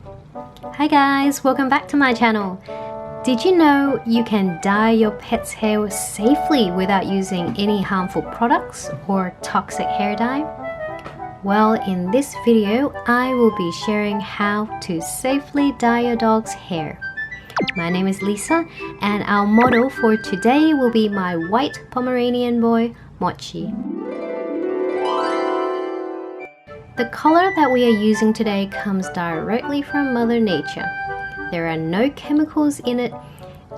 Hi guys, welcome back to my channel. Did you know you can dye your pet's hair safely without using any harmful products or toxic hair dye? Well, in this video, I will be sharing how to safely dye your dog's hair. My name is Lisa, and our model for today will be my white Pomeranian boy, Mochi. The color that we are using today comes directly from Mother Nature. There are no chemicals in it.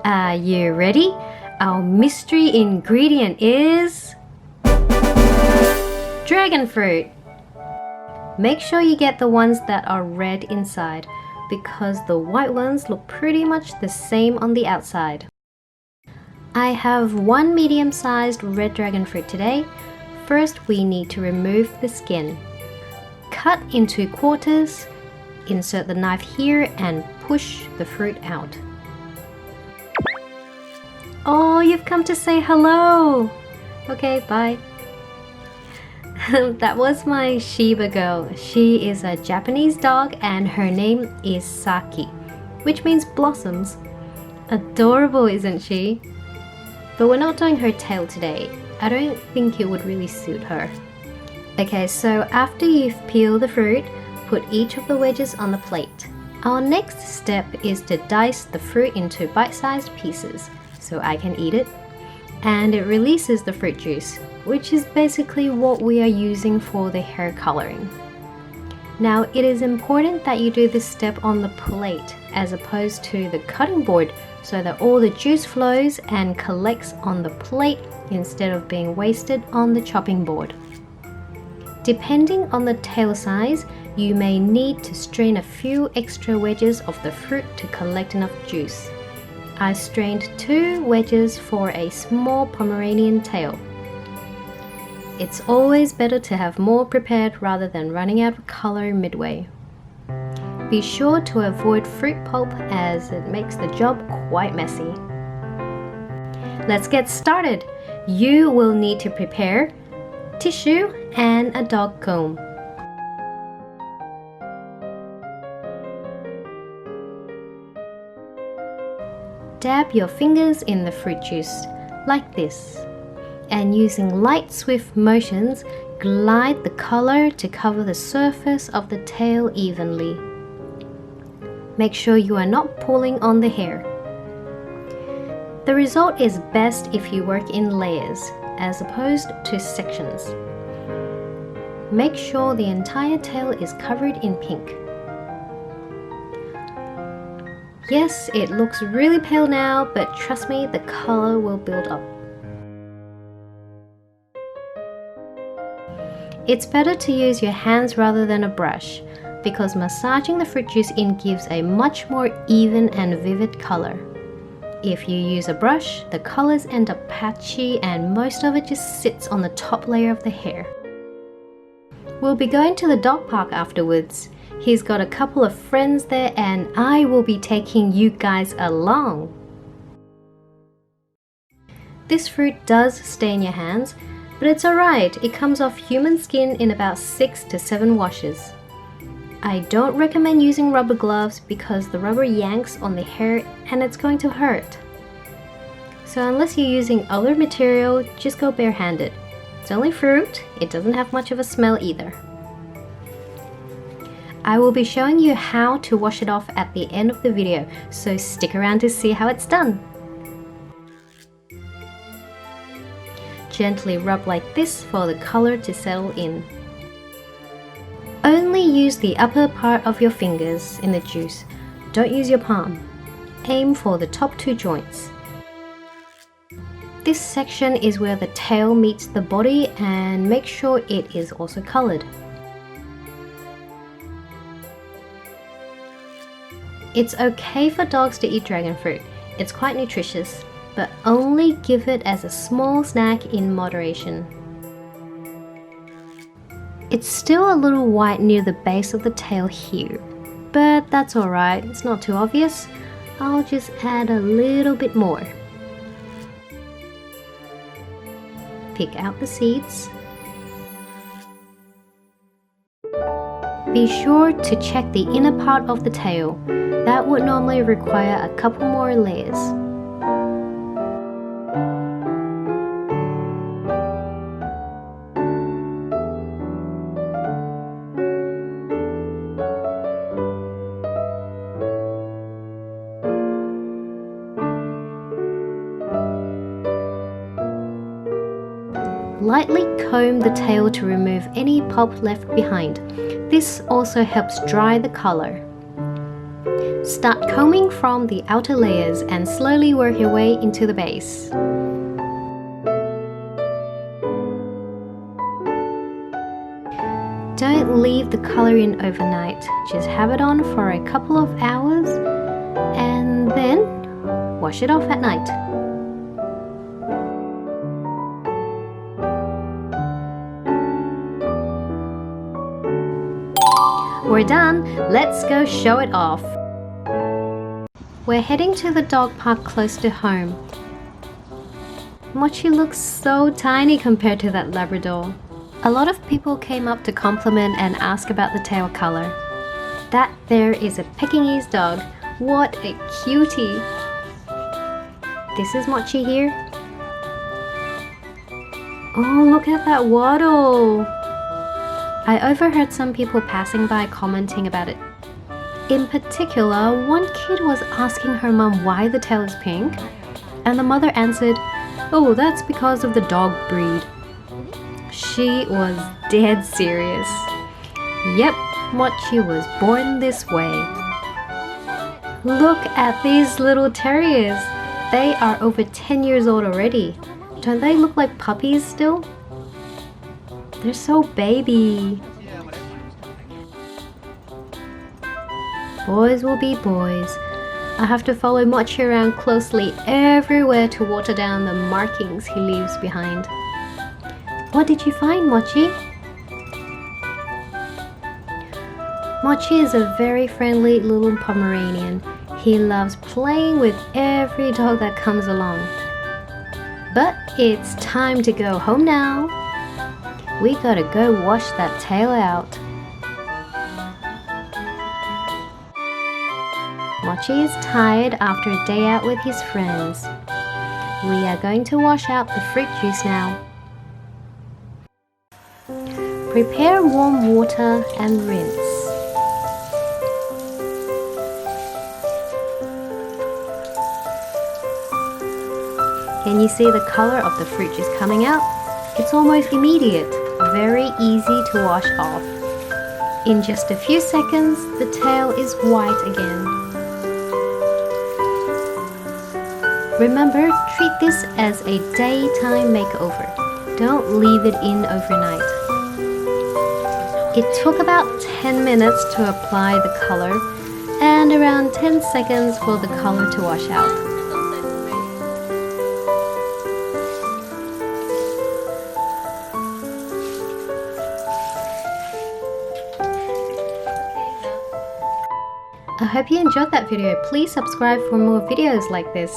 Are you ready? Our mystery ingredient is dragon fruit. Make sure you get the ones that are red inside, because the white ones look pretty much the same on the outside. I have one medium-sized red dragon fruit today. First, we need to remove the skin. Cut into quarters, insert the knife here and push the fruit out. Oh, you've come to say hello! Okay, bye. That was my Shiba girl. She is a Japanese dog and her name is Saki, which means blossoms. Adorable, isn't she? But we're not doing her tail today. I don't think it would really suit her. Okay, so after you've peeled the fruit, put each of the wedges on the plate. Our next step is to dice the fruit into bite-sized pieces so I can eat it. And it releases the fruit juice, which is basically what we are using for the hair coloring. Now, it is important that you do this step on the plate as opposed to the cutting board so that all the juice flows and collects on the plate instead of being wasted on the chopping board. Depending on the tail size, you may need to strain a few extra wedges of the fruit to collect enough juice. I strained 2 wedges for a small Pomeranian tail. It's always better to have more prepared rather than running out of color midway. Be sure to avoid fruit pulp as it makes the job quite messy. Let's get started. You will need to prepare tissue and a dog comb. Dab your fingers in the fruit juice, like this, and using light swift motions, glide the color to cover the surface of the tail evenly. Make sure you are not pulling on the hair. The result is best if you work in layers, as opposed to sections. Make sure the entire tail is covered in pink. Yes, it looks really pale now, but trust me, the color will build up. It's better to use your hands rather than a brush, because massaging the fruit juice in gives a much more even and vivid color. If you use a brush, the colors end up patchy and most of it just sits on the top layer of the hair. We'll be going to the dog park afterwards. He's got a couple of friends there and I will be taking you guys along. This fruit does stain your hands, but it's alright, it comes off human skin in about 6 to 7 washes. I don't recommend using rubber gloves because the rubber yanks on the hair and it's going to hurt. So unless you're using other material, just go barehanded. It's only fruit, it doesn't have much of a smell either. I will be showing you how to wash it off at the end of the video, so stick around to see how it's done. Gently rub like this for the color to settle in. Only use the upper part of your fingers in the juice. Don't use your palm. Aim for the top 2 joints. This section is where the tail meets the body and make sure it is also colored. It's okay for dogs to eat dragon fruit. It's quite nutritious, but only give it as a small snack in moderation. It's still a little white near the base of the tail here, but that's alright, it's not too obvious. I'll just add a little bit more. Pick out the seeds. Be sure to check the inner part of the tail. That would normally require a couple more layers. Lightly comb the tail to remove any pulp left behind. This also helps dry the color. Start combing from the outer layers and slowly work your way into the base. Don't leave the color in overnight. Just have it on for a couple of hours and then wash it off at night. We're done, let's go show it off. We're heading to the dog park close to home. Mochi looks so tiny compared to that Labrador. A lot of people came up to compliment and ask about the tail color. That there is a Pekingese dog. What a cutie! This is Mochi here. Oh, look at that waddle! I overheard some people passing by commenting about it. In particular, one kid was asking her mum why the tail is pink, and the mother answered, "Oh, that's because of the dog breed." She was dead serious. Yep, Mochi was born this way. Look at these little terriers. They are over 10 years old already. Don't they look like puppies still? They're so baby. Boys will be boys. I have to follow Mochi around closely everywhere to water down the markings he leaves behind. What did you find, Mochi? Mochi is a very friendly little Pomeranian. He loves playing with every dog that comes along. But it's time to go home now. We gotta go wash that tail out. Mochi is tired after a day out with his friends. We are going to wash out the fruit juice now. Prepare warm water and rinse. Can you see the color of the fruit juice coming out? It's almost immediate, very easy to wash off. In just a few seconds, the tail is white again. Remember, treat this as a daytime makeover. Don't leave it in overnight. It took about 10 minutes to apply the color and around 10 seconds for the color to wash out. I hope you enjoyed that video. Please subscribe for more videos like this.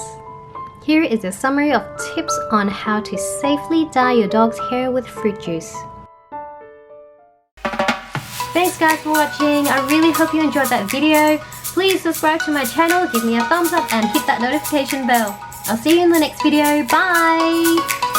Here is a summary of tips on how to safely dye your dog's hair with fruit juice. Thanks guys for watching. I really hope you enjoyed that video. Please subscribe to my channel, give me a thumbs up and hit that notification bell. I'll see you in the next video. Bye!